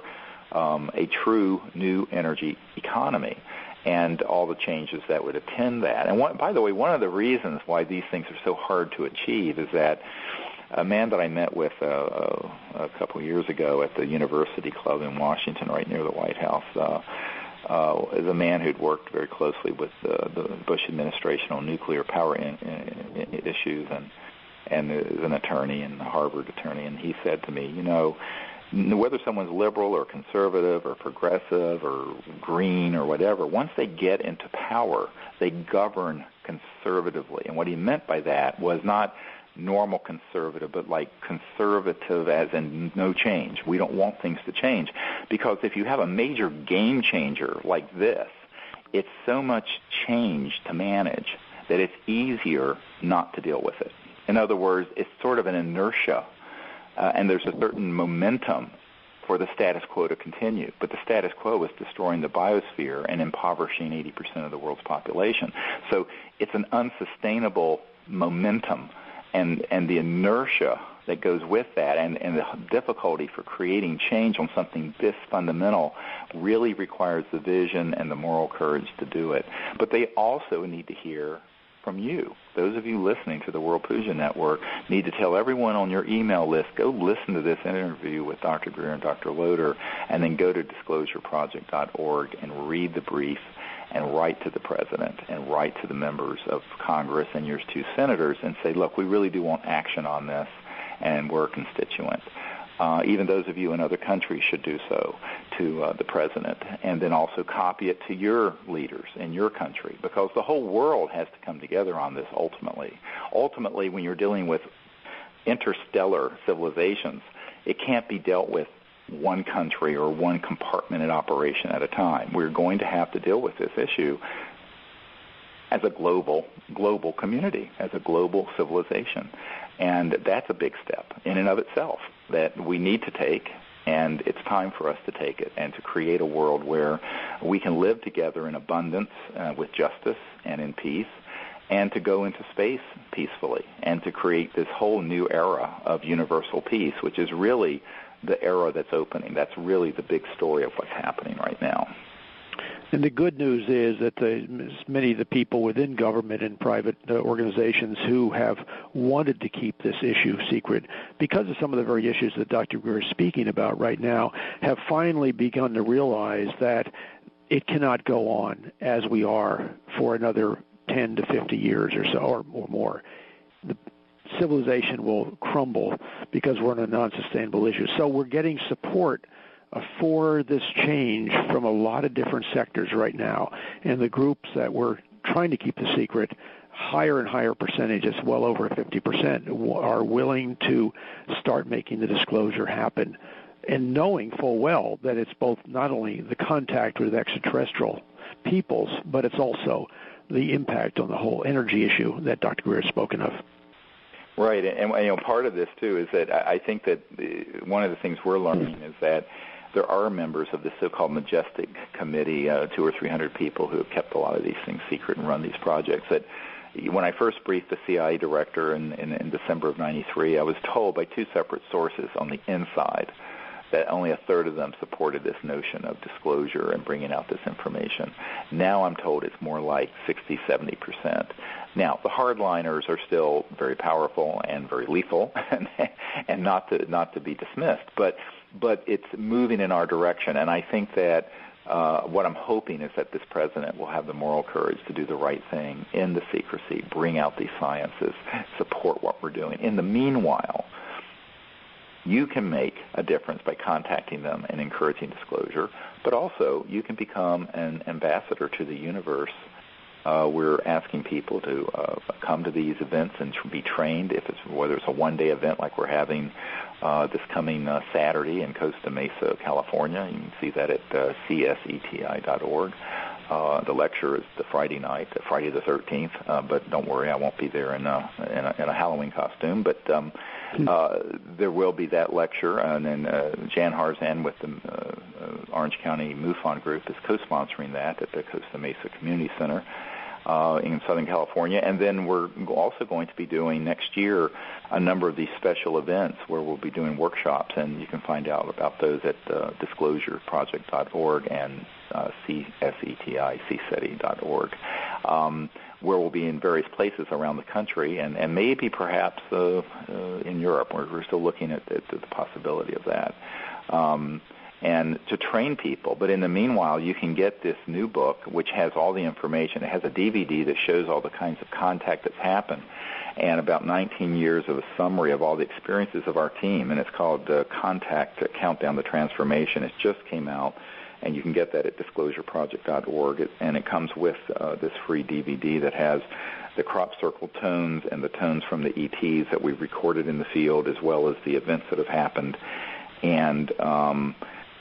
A: a true new energy economy and all the changes that would attend that. And by the way, one of the reasons why these things are so hard to achieve is that a man that I met with a couple of years ago at the University Club in Washington, right near the White House, is a man who'd worked very closely with the Bush administration on nuclear power issues and is an attorney and a Harvard attorney. And he said to me, whether someone's liberal or conservative or progressive or green or whatever, once they get into power, they govern conservatively. And what he meant by that was not normal conservative, but like conservative as in no change. We don't want things to change. Because if you have a major game changer like this, it's so much change to manage that it's easier not to deal with it. In other words, it's sort of an inertia. And there's a certain momentum for the status quo to continue. But the status quo is destroying the biosphere and impoverishing 80% of the world's population. So it's an unsustainable momentum. And the inertia that goes with that and the difficulty for creating change on something this fundamental really requires the vision and the moral courage to do it. But they also need to hear from you. Those of you listening to the World Puja Network need to tell everyone on your email list, go listen to this interview with Dr. Greer and Dr. Loader, and then go to disclosureproject.org and read the brief and write to the president and write to the members of Congress and your two senators and say, look, we really do want action on this, and we're a constituent. Even those of you in other countries should do so to the president, and then also copy it to your leaders in your country, because the whole world has to come together on this ultimately. Ultimately, when you're dealing with interstellar civilizations, it can't be dealt with one country or one compartmented operation at a time. We're going to have to deal with this issue as a global community, as a global civilization. And that's a big step in and of itself that we need to take, and it's time for us to take it and to create a world where we can live together in abundance with justice and in peace, and to go into space peacefully and to create this whole new era of universal peace, which is really the era that's opening. That's really the big story of what's happening right now.
B: And the good news is that many of the people within government and private organizations who have wanted to keep this issue secret because of some of the very issues that Dr. Greer is speaking about right now have finally begun to realize that it cannot go on as we are for another 10 to 50 years or so or more. The civilization will crumble because we're in a non-sustainable issue. So we're getting support for this change from a lot of different sectors right now. And the groups that were trying to keep the secret, higher and higher percentages, well over 50%, are willing to start making the disclosure happen. And knowing full well that it's both not only the contact with extraterrestrial peoples, but it's also the impact on the whole energy issue that Dr. Greer has spoken of.
A: Right, and part of this too is that I think that one of the things we're learning is that there are members of the so-called Majestic Committee, 200 or 300 people who have kept a lot of these things secret and run these projects. That when I first briefed the CIA director in December of '93, I was told by two separate sources on the inside that only a third of them supported this notion of disclosure and bringing out this information. Now I'm told it's more like 60, 70%. Now, the hardliners are still very powerful and very lethal and not to be dismissed, but it's moving in our direction. And I think that what I'm hoping is that this president will have the moral courage to do the right thing in the secrecy, bring out these sciences, support what we're doing. In the meanwhile, you can make a difference by contacting them and encouraging disclosure, but also you can become an ambassador to the universe. We're asking people to come to these events and be trained, whether it's a one-day event like we're having this coming Saturday in Costa Mesa, California. You can see that at cseti.org. The lecture is the Friday night, Friday the 13th, but don't worry, I won't be there in a Halloween costume. But there will be that lecture, and then Jan Harzan with the Orange County MUFON group is co-sponsoring that at the Costa Mesa Community Center in Southern California. And then we're also going to be doing next year a number of these special events where we'll be doing workshops, and you can find out about those at disclosureproject.org and CSETI.org, where we'll be in various places around the country and maybe perhaps in Europe. We're still looking at the possibility of that. And to train people. But in the meanwhile, you can get this new book, which has all the information. It has a DVD that shows all the kinds of contact that's happened and about 19 years of a summary of all the experiences of our team, and it's called Contact Countdown to Transformation. It just came out, and you can get that at disclosureproject.org, and it comes with this free DVD that has the crop circle tones and the tones from the ETs that we've recorded in the field, as well as the events that have happened.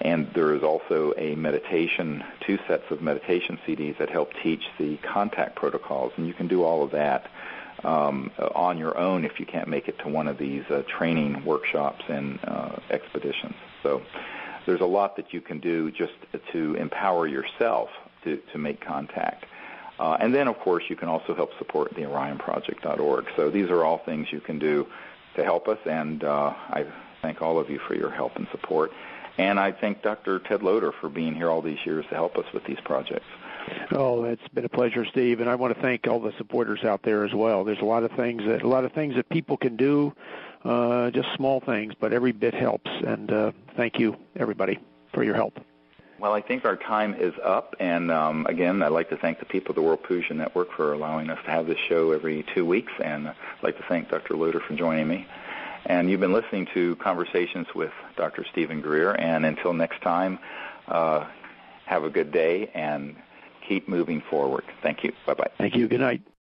A: And there is also a meditation, 2 sets of meditation CDs that help teach the contact protocols, and you can do all of that on your own if you can't make it to one of these training workshops and expeditions. So there's a lot that you can do just to empower yourself to make contact. And then, of course, you can also help support the OrionProject.org. So these are all things you can do to help us, and I thank all of you for your help and support. And I thank Dr. Ted Loder for being here all these years to help us with these projects.
B: Oh, it's been a pleasure, Steve, and I want to thank all the supporters out there as well. There's a lot of things that people can do, just small things, but every bit helps. And thank you, everybody, for your help.
A: Well, I think our time is up, and again, I'd like to thank the people of the World Pollution Network for allowing us to have this show every 2 weeks, and I'd like to thank Dr. Loder for joining me. And you've been listening to Conversations with Dr. Stephen Greer, and until next time, have a good day and keep moving forward. Thank you. Bye-bye.
B: Thank you. Good night.